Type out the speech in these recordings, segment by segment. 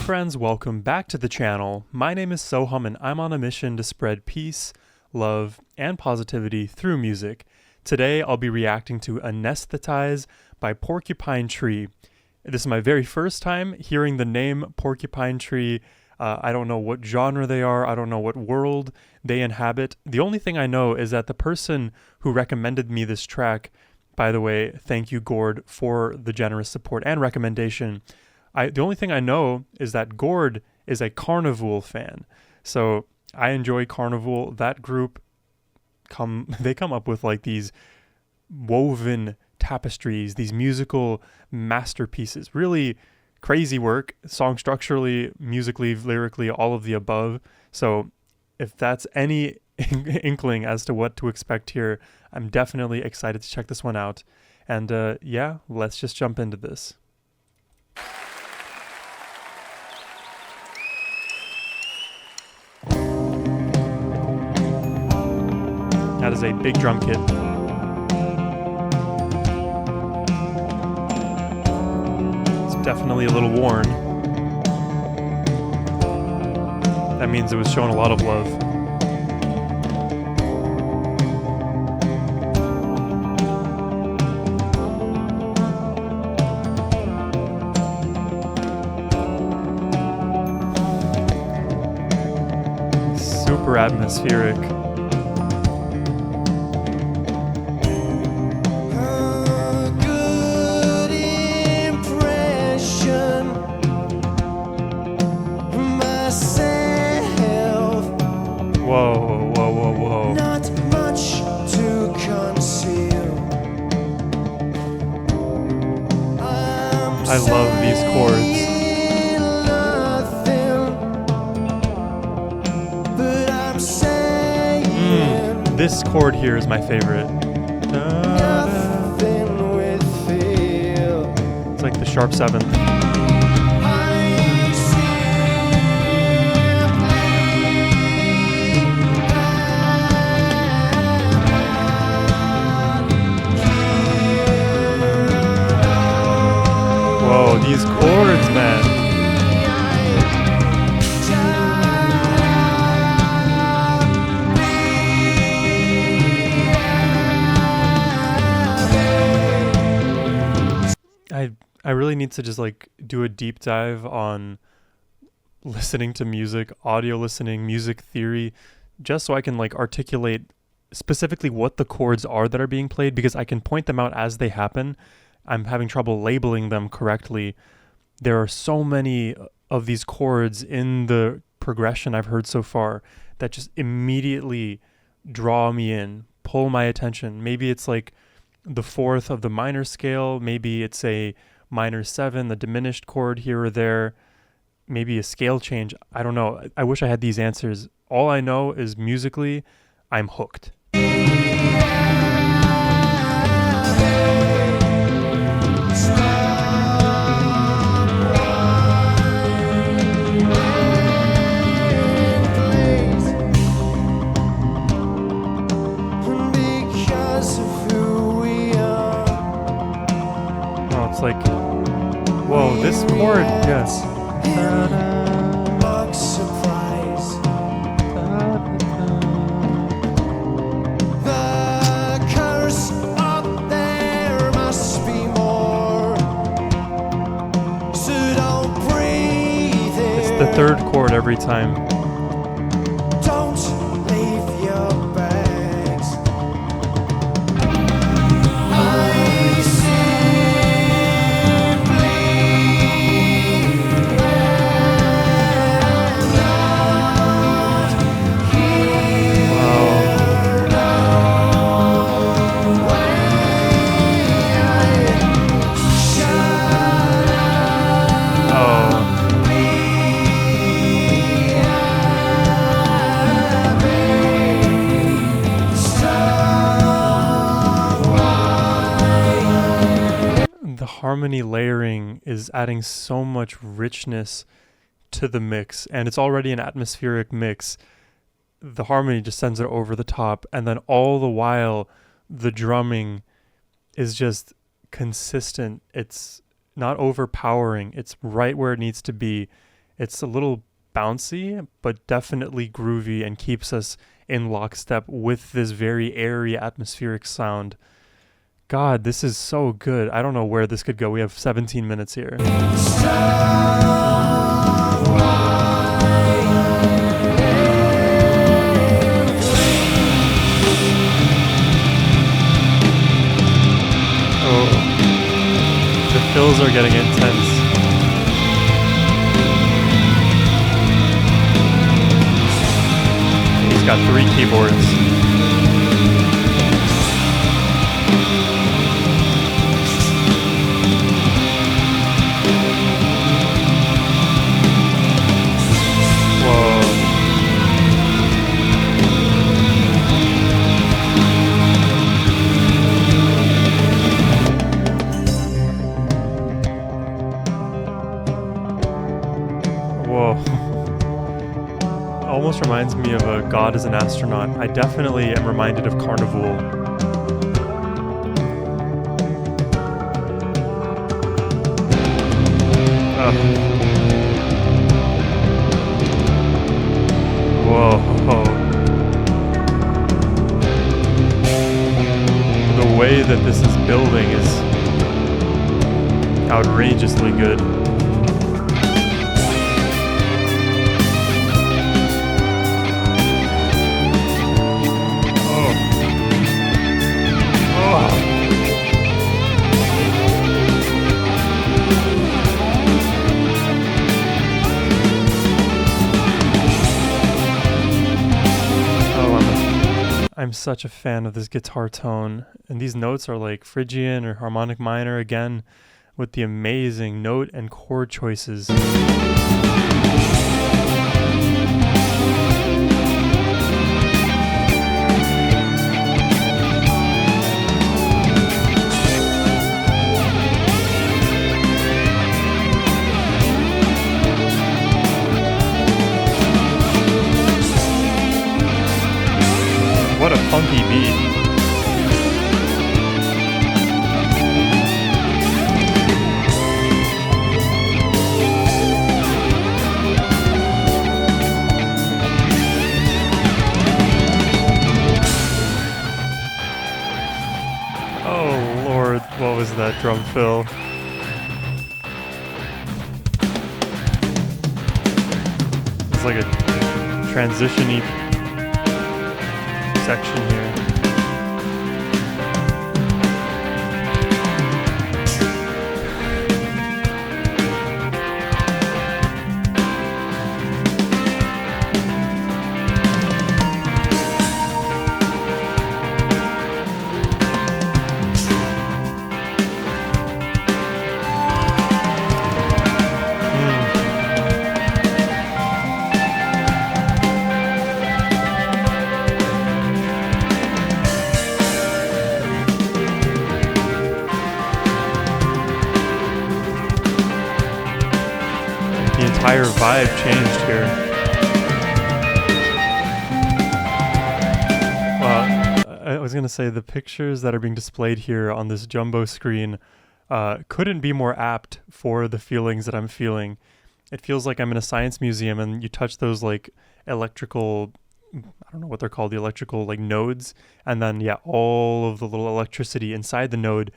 friends, welcome back to the channel. My name is Sohum and I'm on a mission to spread peace, love, and positivity through music. Today I'll be reacting to Anesthetize by Porcupine Tree. This is my very first time hearing the name Porcupine Tree. I don't know what genre they are. I don't know what world they inhabit. The only thing I know is that the person who recommended me this track, by the way, thank you Gord for the generous support and recommendation. The only thing I know is that Gord is a Carnival fan. So I enjoy Carnival. That group they come up with like these woven tapestries, these musical masterpieces, really crazy work, song structurally, musically, lyrically, all of the above. So if that's any inkling as to what to expect here, I'm definitely excited to check this one out. And yeah, let's just jump into this. That is a big drum kit. It's definitely a little worn. That means it was shown a lot of love. Super atmospheric. Whoa, whoa, whoa, whoa. Not much to conceal. I love these chords. But I'm saying This chord here is my favorite. nothing with feel. It's like the sharp seventh. Whoa, these chords, man. I really need to just like do a deep dive on listening to music, audio listening, music theory, just so I can like articulate specifically what the chords are that are being played, because I can point them out as they happen. I'm having trouble labeling them correctly. There are so many of these chords in the progression I've heard so far that just immediately draw me in, pull my attention. Maybe it's like the fourth of the minor scale. Maybe it's a minor 7, the diminished chord here or there. Maybe a scale change. I don't know. I wish I had these answers. All I know is musically, I'm hooked. It's like, whoa, this chord, yes. Mock surprise. The curse up there must be more. So don't breathe in. It's the third chord every time. Don't leave your bags. I see. Harmony layering is adding so much richness to the mix, and it's already an atmospheric mix. The harmony just sends it over the top, and then all the while the drumming is just consistent. It's not overpowering. It's right where it needs to be. It's a little bouncy, but definitely groovy and keeps us in lockstep with this very airy atmospheric sound. God, this is so good. I don't know where this could go. We have 17 minutes here. Oh, the fills are getting intense. He's got 3 keyboards. Almost reminds me of a God is an Astronaut. I definitely am reminded of Carnival. Whoa. The way that this is building is outrageously good. I'm such a fan of this guitar tone, and these notes are like Phrygian or harmonic minor again, with the amazing note and chord choices. What a funky beat. Oh Lord, what was that drum fill? It's like a transition-y section here. Entire vibe changed here. I was gonna say the pictures that are being displayed here on this jumbo screen couldn't be more apt for the feelings that I'm feeling. It feels like I'm in a science museum and you touch those like electrical, I don't know what they're called, the electrical like nodes, and then yeah, all of the little electricity inside the node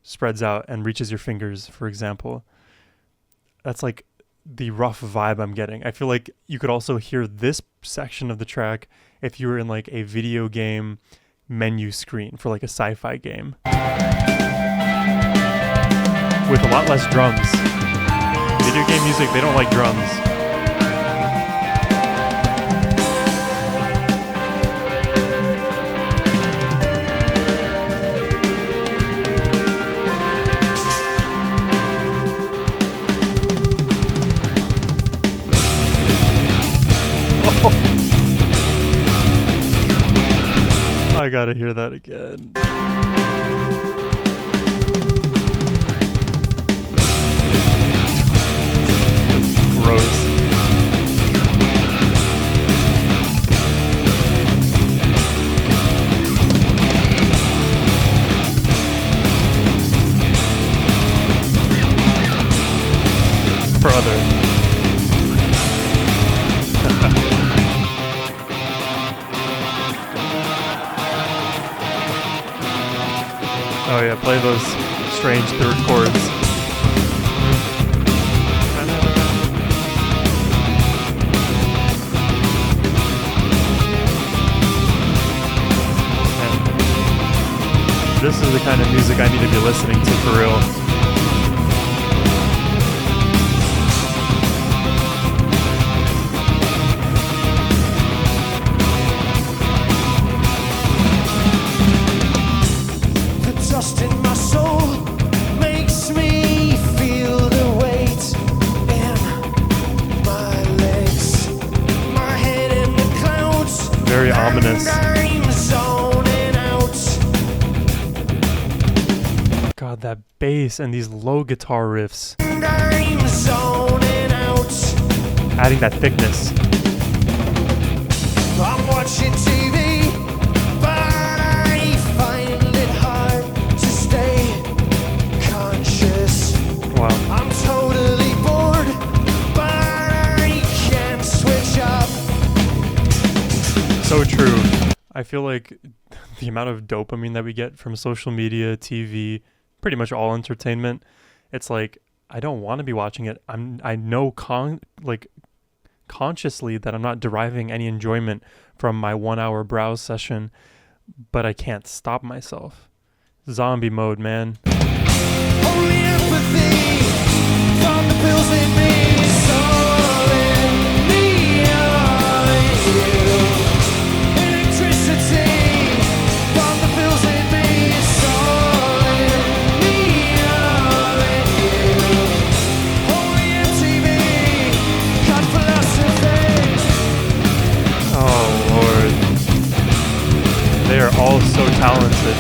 spreads out and reaches your fingers, for example. That's like the rough vibe I'm getting. I feel like you could also hear this section of the track if you were in like a video game menu screen for like a sci-fi game. With a lot less drums. Video game music, they don't like drums. I gotta hear that again. Gross. Brother. Oh yeah, play those strange third chords. This is the kind of music I need to be listening to for real. The dust in my soul makes me feel the weight in my legs. My head in the clouds. Very ominous. I'm zoning out. God, that bass and these low guitar riffs. I'm zoning out. Adding that thickness. I'm watching TV, but I find it hard to stay conscious. Wow. I'm totally bored, but I can't switch up. So true. I feel like the amount of dopamine that we get from social media, TV, pretty much all entertainment, it's like I don't want to be watching it. I know consciously that I'm not deriving any enjoyment from my 1 hour browse session, but I can't stop myself. Zombie mode, man. Only empathy from the pills in me, solid me on you. Electricity from the pills in me, solid me on you. Only MTV, got philosophy. Oh Lord. They are all so talented.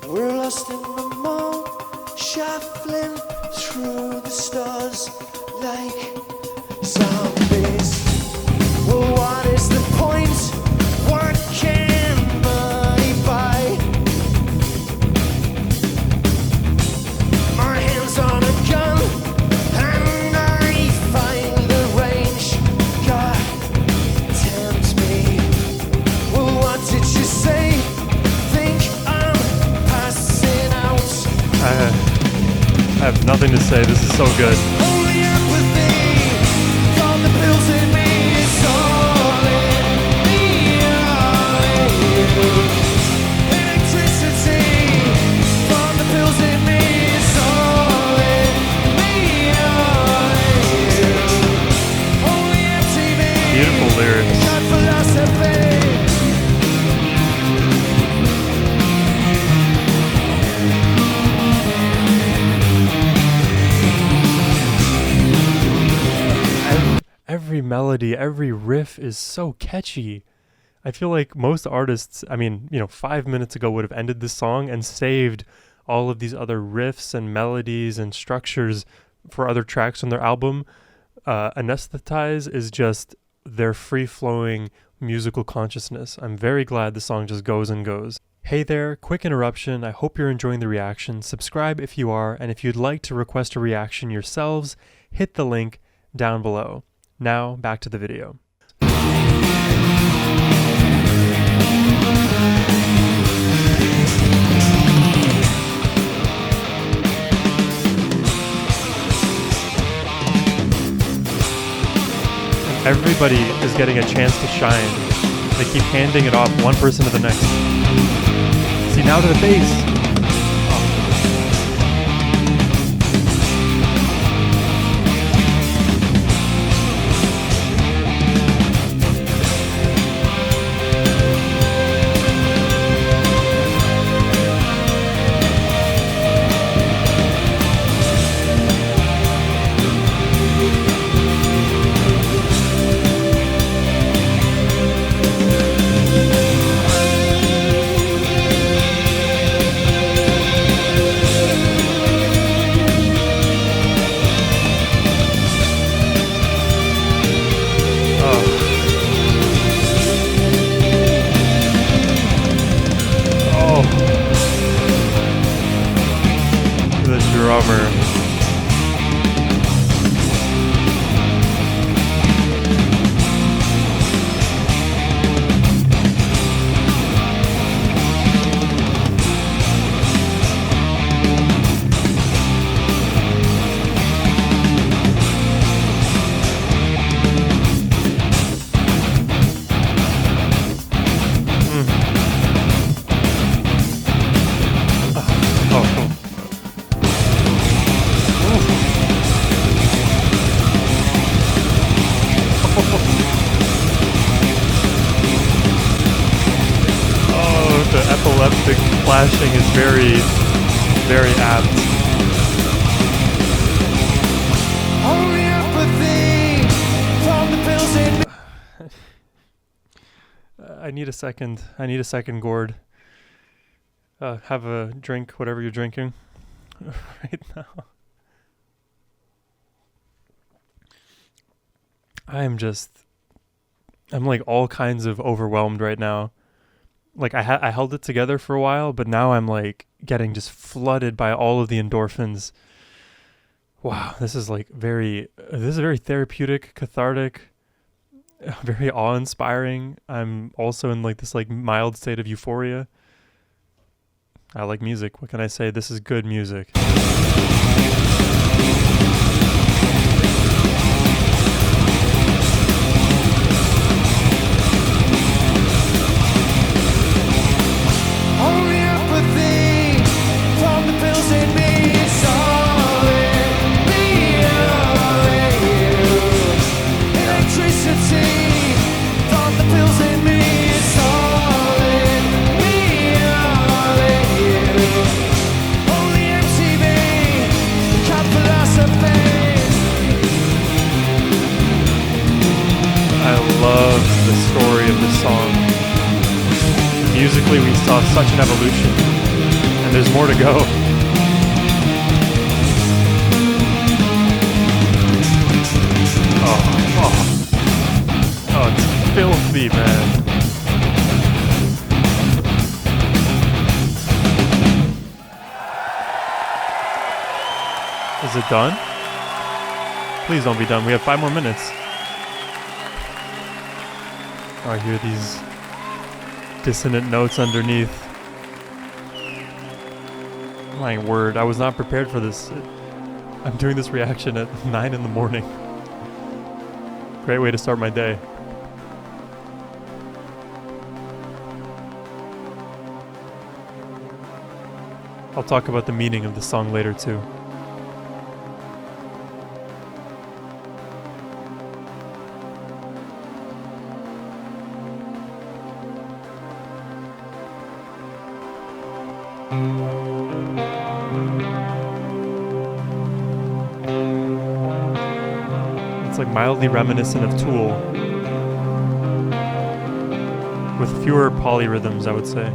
We're lost in the mall, shuffling through the stars like zombies. Well, what is the point? What can money buy? My hands on a gun, and I find the range. God tempts me. Well, what did you say? Think I'm passing out. I have nothing to say. This is so good. Only empathy from the pills in me. It's all in me, all in you. Electricity from the pills in me. It's all in me, all in you. Only MTV. Beautiful lyrics. Got philosophy. Every melody, every riff is so catchy. I feel like most artists, 5 minutes ago would have ended this song and saved all of these other riffs and melodies and structures for other tracks on their album. Anesthetize is just their free-flowing musical consciousness. I'm very glad the song just goes and goes. Hey there, quick interruption. I hope you're enjoying the reaction. Subscribe if you are, and if you'd like to request a reaction yourselves, hit the link down below. Now, back to the video. Everybody is getting a chance to shine. They keep handing it off one person to the next. See, now to the bass. Drummer. epileptic flashing is very, very apt. Only empathy from the pills in me. I need a second. I need a second gourd. Have a drink, whatever you're drinking right now. I'm like all kinds of overwhelmed right now. Like I held it together for a while, but now I'm like getting just flooded by all of the endorphins. Wow, this is very therapeutic, cathartic, very awe-inspiring. I'm also in like this like mild state of euphoria. I like music. What can I say? This is good music. Only empathy from the pills in me. It's all in me, all in you. Electricity from the pills in me. It's all in me, all in you. Only MTV can philosophy. I love the story of this song. Musically, we saw such an evolution, and there's more to go. Oh, it's filthy, man. Is it done? Please don't be done. We have 5 more minutes. Oh, I hear these dissonant notes underneath. My word, I was not prepared for this. I'm doing this reaction at 9 in the morning. Great way to start my day. I'll talk about the meaning of the song later too. It's like mildly reminiscent of Tool, with fewer polyrhythms, I would say.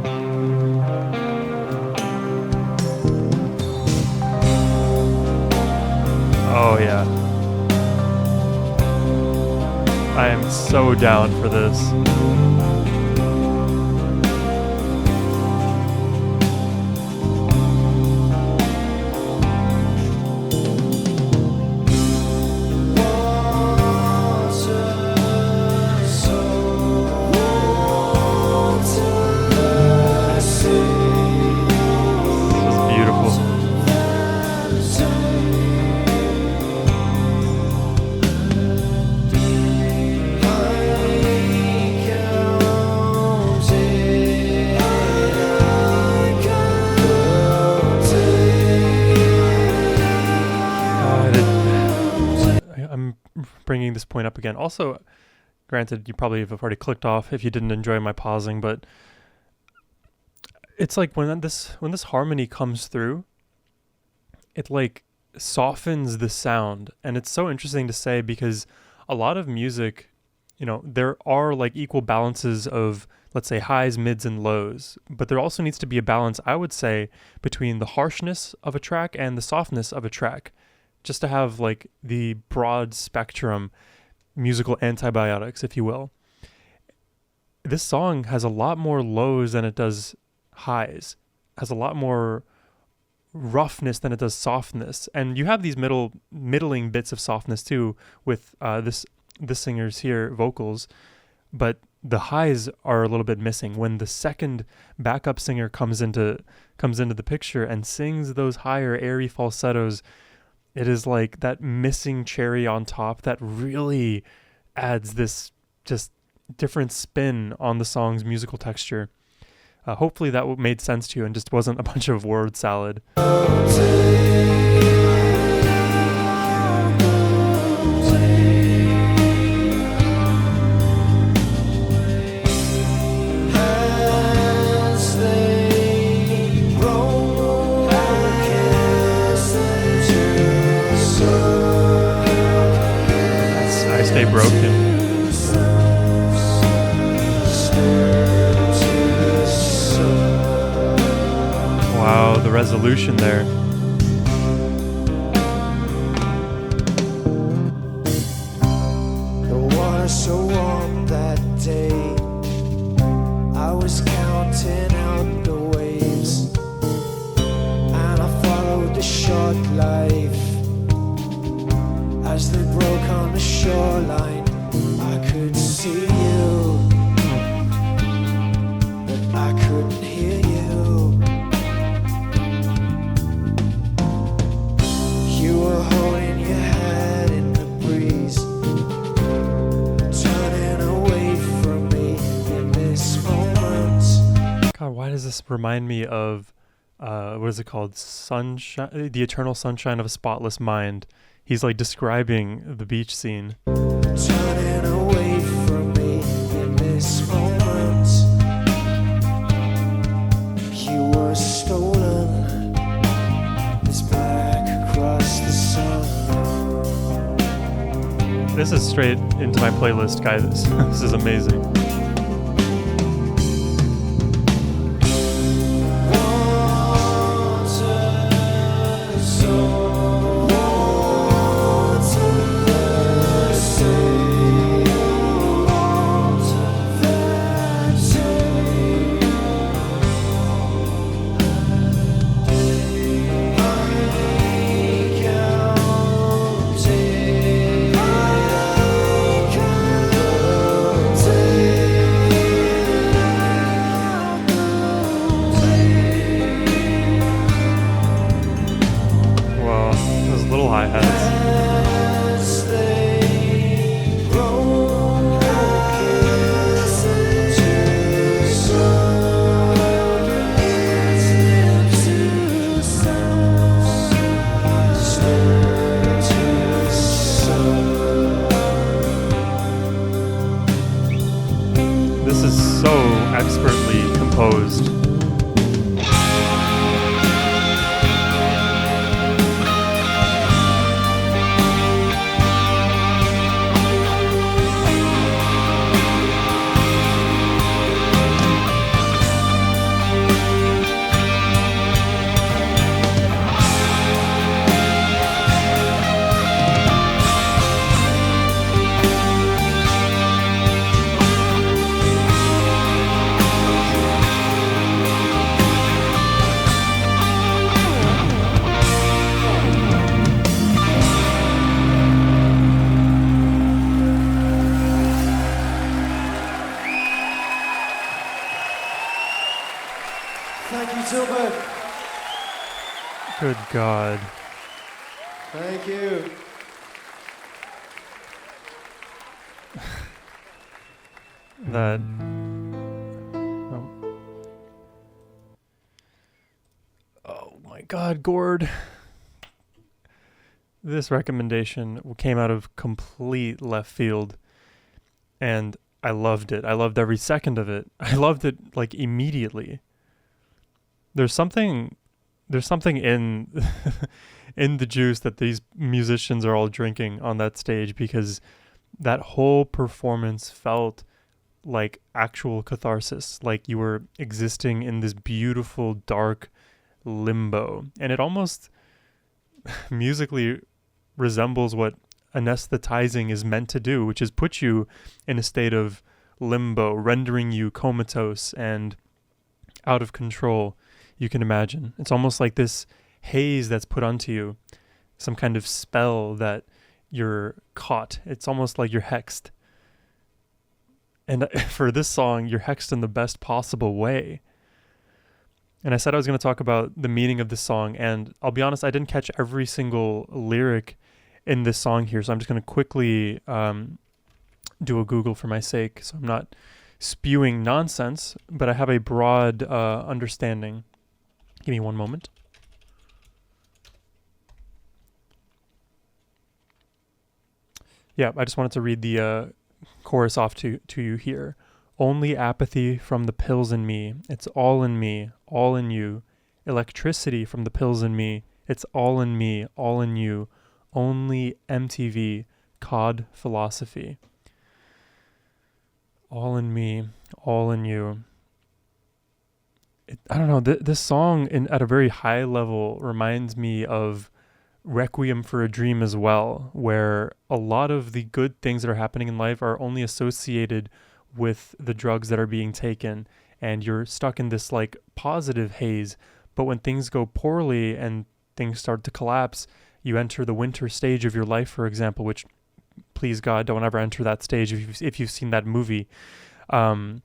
Oh yeah. I am so down for this. Bringing this point up again. Also, granted, you probably have already clicked off if you didn't enjoy my pausing, but it's like when this harmony comes through, it like softens the sound, and it's so interesting to say because a lot of music, you know, there are like equal balances of, let's say, highs, mids, and lows, but there also needs to be a balance, I would say, between the harshness of a track and the softness of a track, just to have like the broad spectrum musical antibiotics, if you will. This song has a lot more lows than it does highs, has a lot more roughness than it does softness, and you have these middling bits of softness too with this singer's here vocals, but the highs are a little bit missing. When the second backup singer comes into the picture and sings those higher airy falsettos, it is like that missing cherry on top that really adds this just different spin on the song's musical texture. Hopefully that made sense to you and just wasn't a bunch of word salad. As they resolution there. The water so warm that day, I was counting out the waves, and I followed the short life as they broke on the shoreline. I could see you, but I couldn't hear you. You were holding your head in the breeze, turning away from me in this moment. God, why does this remind me of what is it called? Sunshine, the eternal sunshine of a spotless mind. He's like describing the beach scene. Turning away from me in this moment. You were stolen, this black across the sun. This is straight into my playlist, guys. This is amazing. This is so expertly composed. Thank you, Tilbert. Good God. Thank you. That. Oh my God, Gord. This recommendation came out of complete left field, and I loved it. I loved every second of it. I loved it like immediately. There's something in in the juice that these musicians are all drinking on that stage, because that whole performance felt like actual catharsis, like you were existing in this beautiful dark limbo, and it almost musically resembles what anesthetizing is meant to do, which is put you in a state of limbo, rendering you comatose and out of control. You can imagine it's almost like this haze that's put onto you, some kind of spell that you're caught. It's almost like you're hexed. And for this song, you're hexed in the best possible way. And I said I was going to talk about the meaning of this song, and I'll be honest, I didn't catch every single lyric in this song here, so I'm just going to quickly do a Google for my sake, so I'm not spewing nonsense, but I have a broad understanding. Give me one moment. Yeah, I just wanted to read the chorus off to you here. Only apathy from the pills in me. It's all in me, all in you. Electricity from the pills in me. It's all in me, all in you. Only MTV, COD philosophy. All in me, all in you. I don't know, this song at a very high level reminds me of Requiem for a Dream as well, where a lot of the good things that are happening in life are only associated with the drugs that are being taken, and you're stuck in this like positive haze. But when things go poorly and things start to collapse, you enter the winter stage of your life, for example, which, please God, don't ever enter that stage if you've seen that movie. Um,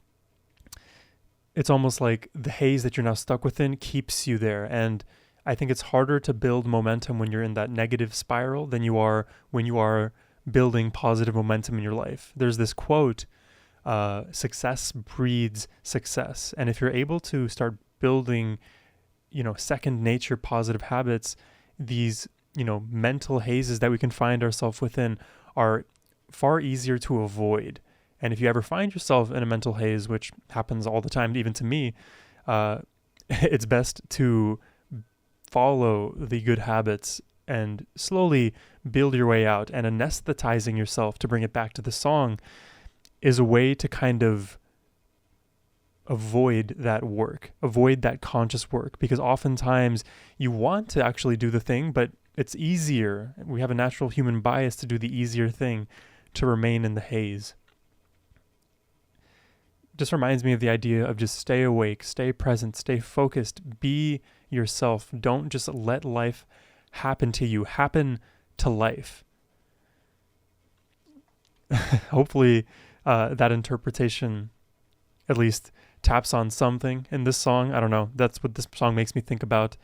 it's almost like the haze that you're now stuck within keeps you there. And I think it's harder to build momentum when you're in that negative spiral than you are when you are building positive momentum in your life. There's this quote, success breeds success. And if you're able to start building, second nature positive habits, these, mental hazes that we can find ourselves within are far easier to avoid. And if you ever find yourself in a mental haze, which happens all the time, even to me, it's best to follow the good habits and slowly build your way out. And anesthetizing yourself, to bring it back to the song, is a way to kind of avoid that work, avoid that conscious work, because oftentimes you want to actually do the thing, but it's easier. We have a natural human bias to do the easier thing, to remain in the haze. Just reminds me of the idea of just stay awake, stay present, stay focused, be yourself. Don't just let life happen to you, happen to life. Hopefully that interpretation at least taps on something in this song. I don't know. That's what this song makes me think about.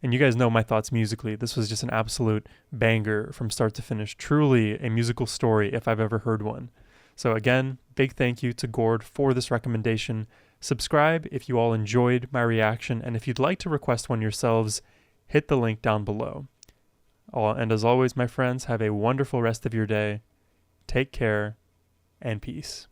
And you guys know my thoughts musically. This was just an absolute banger from start to finish. Truly a musical story if I've ever heard one. So again, big thank you to Gord for this recommendation. Subscribe if you all enjoyed my reaction, and if you'd like to request one yourselves, hit the link down below. And as always, my friends, have a wonderful rest of your day. Take care, and peace.